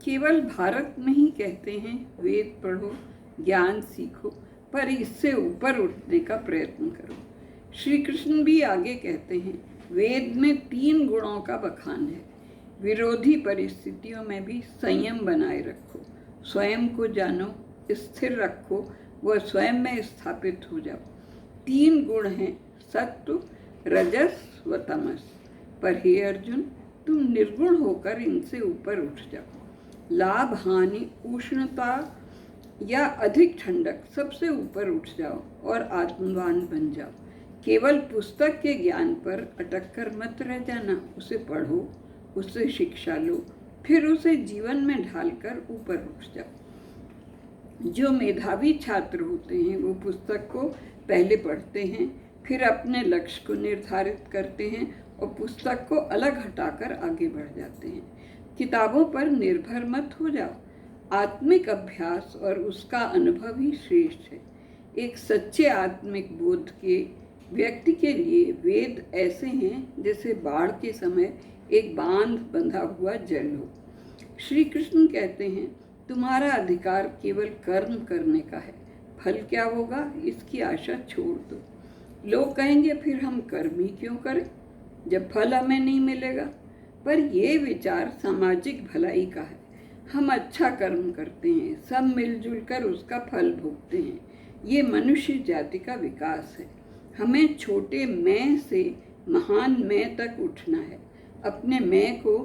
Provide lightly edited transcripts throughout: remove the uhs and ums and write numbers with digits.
केवल भारत में ही कहते हैं वेद पढ़ो, ज्ञान सीखो, पर इससे ऊपर उठने का प्रयत्न करो। श्री कृष्ण भी आगे कहते हैं वेद में 3 गुणों का बखान है। विरोधी परिस्थितियों में भी संयम बनाए रखो, स्वयं को जानो, स्थिर रखो व स्वयं में स्थापित हो जाओ। 3 गुण हैं सत्व, रजस व तमस। पर हे अर्जुन, तुम निर्गुण होकर इनसे ऊपर उठ जाओ। लाभ, हानि, उष्णता या अधिक ठंडक, सबसे ऊपर उठ जाओ और आत्मवान बन जाओ। केवल पुस्तक के ज्ञान पर अटक कर मत रह जाना। उसे पढ़ो, उससे शिक्षा लो, फिर उसे जीवन में ढालकर ऊपर उठ जाओ। जो मेधावी छात्र होते हैं वो पुस्तक को पहले पढ़ते हैं, फिर अपने लक्ष्य को निर्धारित करते हैं और पुस्तक को अलग हटाकर आगे बढ़ जाते हैं। किताबों पर निर्भर मत हो जाओ। आत्मिक अभ्यास और उसका अनुभव ही श्रेष्ठ है। एक सच्चे आत्मिक बोध के व्यक्ति के लिए वेद ऐसे हैं जैसे बाढ़ के समय एक बांध बंधा हुआ जल हो। श्री कृष्ण कहते हैं तुम्हारा अधिकार केवल कर्म करने का है, फल क्या होगा इसकी आशा छोड़ दो। लोग कहेंगे फिर हम कर्म ही क्यों करें जब फल हमें नहीं मिलेगा। पर यह विचार सामाजिक भलाई का है। हम अच्छा कर्म करते हैं, सब मिलजुल कर उसका फल भोगते हैं। ये मनुष्य जाति का विकास है। हमें छोटे मैं से महान मैं तक उठना है। अपने मैं को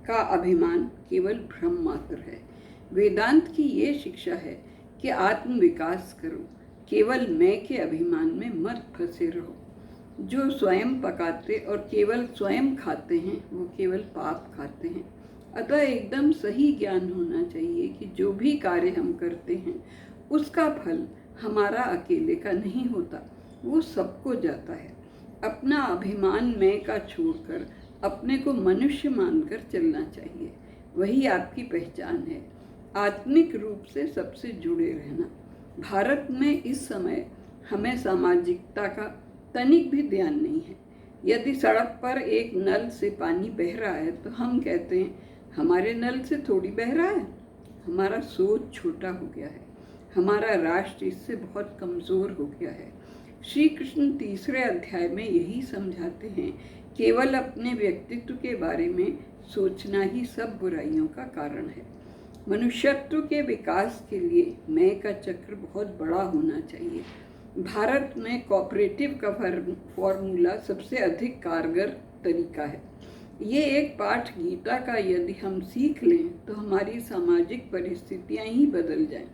का अभिमान केवल भ्रम मात्र है। वेदांत की ये शिक्षा है कि आत्म विकास करो, केवल मैं के अभिमान में मत फंसे रहो। जो स्वयं पकाते और केवल स्वयं खाते हैं वो केवल पाप खाते हैं। अतः एकदम सही ज्ञान होना चाहिए कि जो भी कार्य हम करते हैं उसका फल हमारा अकेले का नहीं होता, वो सबको जाता है। अपना अभिमान मैं का छोड़कर अपने को मनुष्य मानकर चलना चाहिए, वही आपकी पहचान है। आत्मिक रूप से सबसे जुड़े रहना। भारत में इस समय हमें सामाजिकता का तनिक भी ध्यान नहीं है। यदि सड़क पर एक नल से पानी बह रहा है तो हम कहते हैं हमारे नल से थोड़ी बह रहा है। हमारा सोच छोटा हो गया है, हमारा राष्ट्र इससे बहुत कमज़ोर हो गया है। श्री कृष्ण 3 अध्याय में यही समझाते हैं, केवल अपने व्यक्तित्व के बारे में सोचना ही सब बुराइयों का कारण है। मनुष्यत्व के विकास के लिए मैं का चक्र बहुत बड़ा होना चाहिए। भारत में कोऑपरेटिव का फॉर्मूला सबसे अधिक कारगर तरीका है। ये एक पाठ गीता का यदि हम सीख लें तो हमारी सामाजिक परिस्थितियां ही बदल जाएं।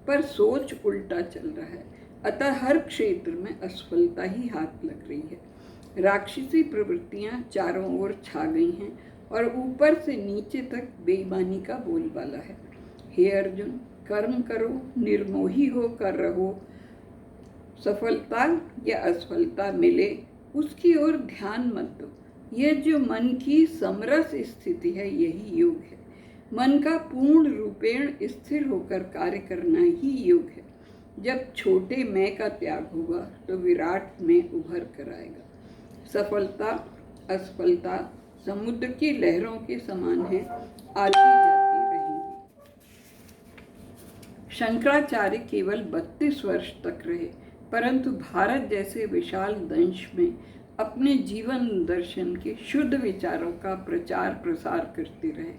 पर सोच उल्टा चल रहा है, अतः हर क्षेत्र में असफलता ही हाथ लग रही है। राक्षसी प्रवृत्तियां चारों ओर छा गई हैं और ऊपर से नीचे तक बेईमानी का बोलबाला है। हे अर्जुन, कर्म करो, निर्मोही हो कर रहो। सफलता या असफलता मिले उसकी ओर ध्यान मत दो। यह जो मन की समरस स्थिति है यही योग है। मन का पूर्ण रूपेण स्थिर होकर कार्य करना ही योग है। जब छोटे मैं का त्याग होगा तो विराट में उभर कर आएगा। सफलता असफलता समुद्र की लहरों के समान है, आती जाती रहेंगी। शंकराचार्य केवल 32 वर्ष तक रहे, परंतु भारत जैसे विशाल देश में अपने जीवन दर्शन के शुद्ध विचारों का प्रचार प्रसार करते रहे।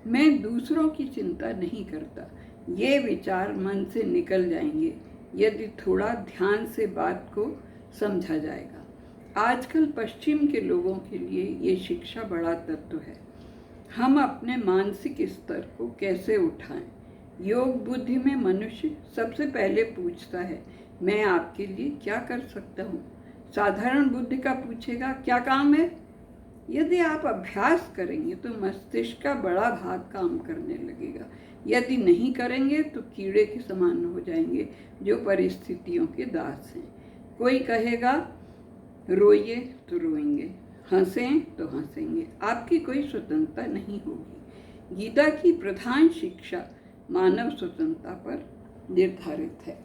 मैं दूसरों की चिंता नहीं करता, ये विचार मन से निकल जाएंगे यदि थोड़ा ध्यान से बात को समझा जाएगा। आजकल पश्चिम के लोगों के लिए ये शिक्षा बड़ा तत्व है। हम अपने मानसिक स्तर को कैसे उठाएं? योग बुद्धि में मनुष्य सबसे पहले पूछता है मैं आपके लिए क्या कर सकता हूँ। साधारण बुद्धि का पूछेगा क्या काम है। यदि आप अभ्यास करेंगे तो मस्तिष्क का बड़ा भाग काम करने लगेगा। यदि नहीं करेंगे तो कीड़े के समान हो जाएंगे जो परिस्थितियों के दास हैं। कोई कहेगा रोइए तो रोएंगे, हंसें तो हंसेंगे, आपकी कोई स्वतंत्रता नहीं होगी। गीता की प्रधान शिक्षा मानव स्वतंत्रता पर निर्धारित है।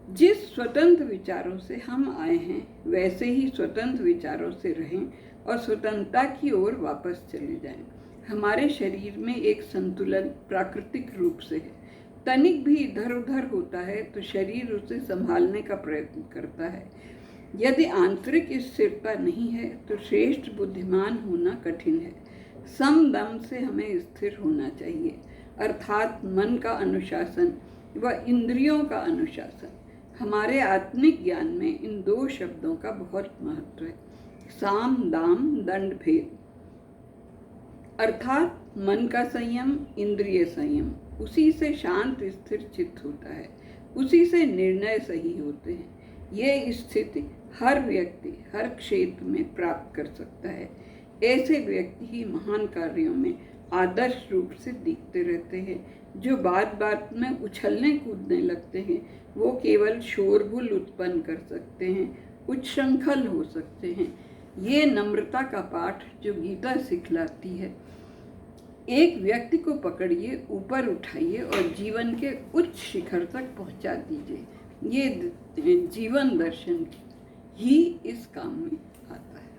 जिस स्वतंत्र विचारों से हम आए हैं वैसे ही स्वतंत्र विचारों से रहें और स्वतंत्रता की ओर वापस चले जाएं। हमारे शरीर में एक संतुलन प्राकृतिक रूप से है। तनिक भी इधर उधर होता है तो शरीर उसे संभालने का प्रयत्न करता है। यदि आंतरिक स्थिरता नहीं है तो श्रेष्ठ बुद्धिमान होना कठिन है। समदम से हमें स्थिर होना चाहिए, अर्थात मन का अनुशासन व इंद्रियों का अनुशासन। हमारे आत्मिक ज्ञान में इन दो शब्दों का बहुत महत्व है, साम दाम दंड भेद। अर्थात मन का संयम, इंद्रिय संयम, उसी से शांत स्थिर चित्त होता है, उसी से निर्णय सही होते हैं। ये स्थिति हर व्यक्ति हर क्षेत्र में प्राप्त कर सकता है। ऐसे व्यक्ति ही महान कार्यों में आदर्श रूप से दिखते रहते हैं। जो बात बात में उछलने कूदने लगते हैं वो केवल शोरगुल उत्पन्न कर सकते हैं, उच्छृंखल हो सकते हैं। ये नम्रता का पाठ जो गीता सिखलाती है। एक व्यक्ति को पकड़िए, ऊपर उठाइए और जीवन के उच्च शिखर तक पहुंचा दीजिए। ये जीवन दर्शन ही इस काम में आता है।